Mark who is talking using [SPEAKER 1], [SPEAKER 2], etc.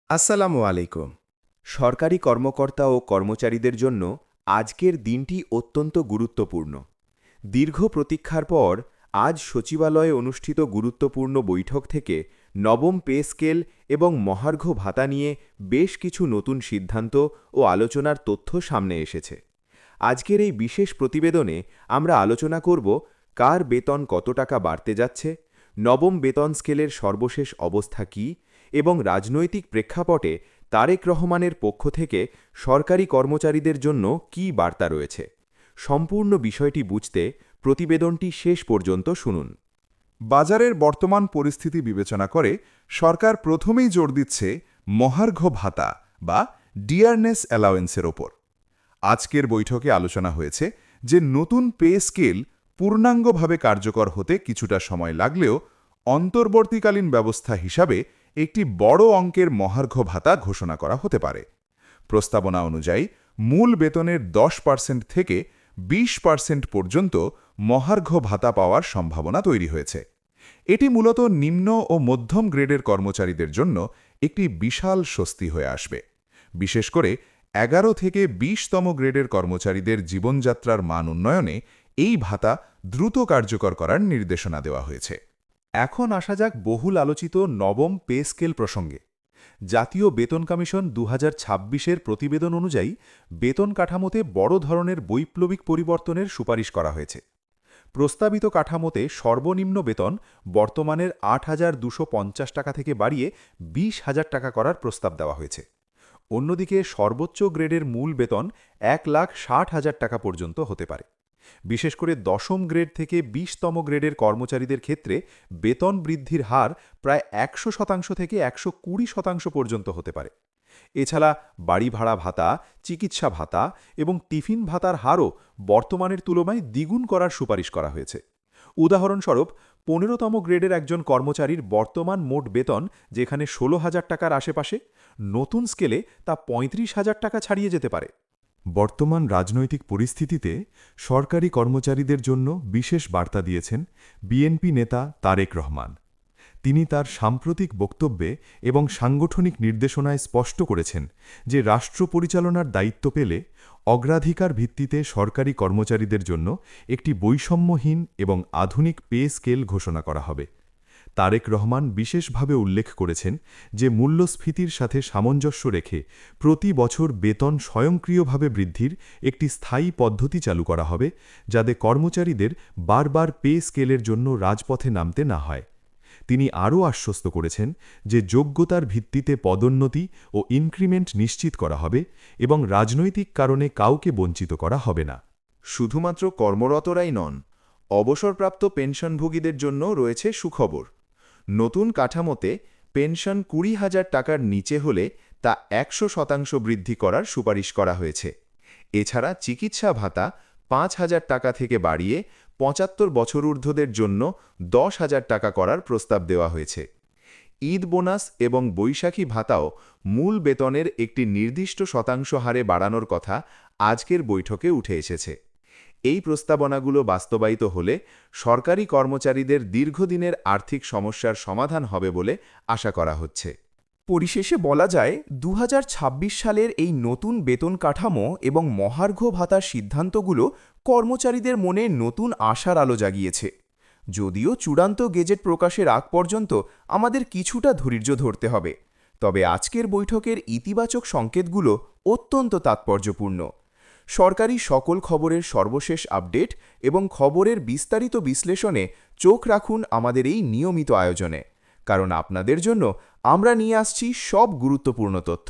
[SPEAKER 1] আসসালামু আলাইকুম। সরকারি কর্মকর্তা ও কর্মচারীদের জন্য আজকের দিনটি অত্যন্ত গুরুত্বপূর্ণ। দীর্ঘ প্রতীক্ষার পর আজ সচিবালয়ে অনুষ্ঠিত গুরুত্বপূর্ণ বৈঠক থেকে নবম পে স্কেল এবং মহার্ঘ ভাতা নিয়ে বেশ কিছু নতুন সিদ্ধান্ত ও আলোচনার তথ্য সামনে এসেছে। আজকের এই বিশেষ প্রতিবেদনে আমরা আলোচনা করব কার বেতন কত টাকা বাড়তে যাচ্ছে, নবম বেতন স্কেলের সর্বশেষ অবস্থা কী এবং রাজনৈতিক প্রেক্ষাপটে তারেক রহমানের পক্ষ থেকে সরকারি কর্মচারীদের জন্য কী বার্তা রয়েছে। সম্পূর্ণ বিষয়টি বুঝতে প্রতিবেদনটি শেষ পর্যন্ত শুনুন।
[SPEAKER 2] বাজারের বর্তমান পরিস্থিতি বিবেচনা করে সরকার প্রথমেই জোর দিচ্ছে মহার্ঘ ভাতা বা ডিয়ারনেস অ্যালাওয়েন্সের ওপর। আজকের বৈঠকে আলোচনা হয়েছে যে নতুন পে স্কেল পূর্ণাঙ্গভাবে কার্যকর হতে কিছুটা সময় লাগলেও অন্তর্বর্তীকালীন ব্যবস্থা হিসাবে একটি বড় অঙ্কের মহার্ঘ ভাতা ঘোষণা করা হতে পারে। প্রস্তাবনা অনুযায়ী মূল বেতনের 10% থেকে 20% পর্যন্ত মহার্ঘ ভাতা পাওয়ার সম্ভাবনা তৈরি হয়েছে। এটি মূলত নিম্ন ও মধ্যম গ্রেডের কর্মচারীদের জন্য একটি বিশাল স্বস্তি হয়ে আসবে। বিশেষ করে 11 থেকে 20তম গ্রেডের কর্মচারীদের জীবনযাত্রার মান উন্নয়নে এই ভাতা দ্রুত কার্যকর করার নির্দেশনা দেওয়া হয়েছে।
[SPEAKER 3] এখন আসা যাক বহুল আলোচিত নবম পে স্কেল প্রসঙ্গে। জাতীয় বেতন কমিশন 2026-এর প্রতিবেদন অনুযায়ী বেতন কাঠামোতে বড় ধরনের বৈপ্লবিক পরিবর্তনের সুপারিশ করা হয়েছে। প্রস্তাবিত কাঠামোতে সর্বনিম্ন বেতন বর্তমানের 8,250 টাকা থেকে বাড়িয়ে 20,000 টাকা করার প্রস্তাব দেওয়া হয়েছে। অন্যদিকে সর্বোচ্চ গ্রেডের মূল বেতন 1,60,000 টাকা পর্যন্ত হতে পারে। বিশেষ করে দশম গ্রেড থেকে 20তম গ্রেডের কর্মচারীদের ক্ষেত্রে বেতন বৃদ্ধির হার প্রায় 100% থেকে 120% পর্যন্ত হতে পারে। এছাড়া বাড়ি ভাড়া ভাতা, চিকিৎসা ভাতা এবং টিফিন ভাতার হারও বর্তমানের তুলনায় দ্বিগুণ করার সুপারিশ করা হয়েছে। উদাহরণস্বরূপ 15তম গ্রেডের একজন কর্মচারীর বর্তমান মোট বেতন যেখানে 16,000 টাকার আশেপাশে, নতুন স্কেলে তা 35,000 টাকা ছাড়িয়ে যেতে পারে।
[SPEAKER 2] বর্তমান রাজনৈতিক পরিস্থিতিতে সরকারি কর্মচারীদের জন্য বিশেষ বার্তা দিয়েছেন বিএনপি নেতা তারেক রহমান। তিনি তার সাম্প্রতিক বক্তব্যে এবং সাংগঠনিক নির্দেশনায় স্পষ্ট করেছেন যে রাষ্ট্র পরিচালনার দায়িত্ব পেলে অগ্রাধিকার ভিত্তিতে সরকারি কর্মচারীদের জন্য একটি বৈষম্যহীন এবং আধুনিক পে স্কেল ঘোষণা করা হবে। তারেক রহমান বিশেষভাবে উল্লেখ করেছেন যে মূল্যস্ফীতির সাথে সামঞ্জস্য রেখে প্রতি বছর বেতন স্বয়ংক্রিয়ভাবে বৃদ্ধির একটি স্থায়ী পদ্ধতি চালু করা হবে, যাতে কর্মচারীদের বারবার পে স্কেলের জন্য রাজপথে নামতে না হয়। তিনি আরও আশ্বস্ত করেছেন যে যোগ্যতার ভিত্তিতে পদোন্নতি ও ইনক্রিমেন্ট নিশ্চিত করা হবে এবং রাজনৈতিক কারণে কাউকে বঞ্চিত করা হবে না।
[SPEAKER 1] শুধুমাত্র কর্মরতরাই নন, অবসরপ্রাপ্ত পেনশনভোগীদের জন্য রয়েছে সুখবর। নতুন কাঠামোতে পেনশন 20,000 টাকার নিচে হলে তা 100% বৃদ্ধি করার সুপারিশ করা হয়েছে। এছাড়া চিকিৎসা ভাতা 5,000 টাকা থেকে বাড়িয়ে 75 বছর ঊর্ধ্বদের জন্য 10,000 টাকা করার প্রস্তাব দেওয়া হয়েছে। ঈদ বোনাস এবং বৈশাখী ভাতাও মূল বেতনের একটি নির্দিষ্ট শতাংশ হারে বাড়ানোর কথা আজকের বৈঠকে উঠে এসেছে। এই প্রস্তাবনাগুলো বাস্তবায়িত হলে সরকারি কর্মচারীদের দীর্ঘদিনের আর্থিক সমস্যার সমাধান হবে বলে আশা করা হচ্ছে।
[SPEAKER 4] পরিশেষে বলা যায় 2026 সালের এই নতুন বেতন কাঠামো এবং মহার্ঘ ভাতার সিদ্ধান্তগুলো কর্মচারীদের মনে নতুন আশার আলো জাগিয়েছে। যদিও চূড়ান্ত গেজেট প্রকাশের আগ পর্যন্ত আমাদের কিছুটা ধৈর্য ধরতে হবে, তবে আজকের বৈঠকের ইতিবাচক সংকেতগুলো অত্যন্ত তাৎপর্যপূর্ণ। সরকারি সকল খবরের সর্বশেষ আপডেট এবং খবরের বিস্তারিত বিশ্লেষণে চোখ রাখুন আমাদের এই নিয়মিত আয়োজনে, কারণ আপনাদের জন্য আমরা নিয়ে আসছি সব গুরুত্বপূর্ণ তথ্য।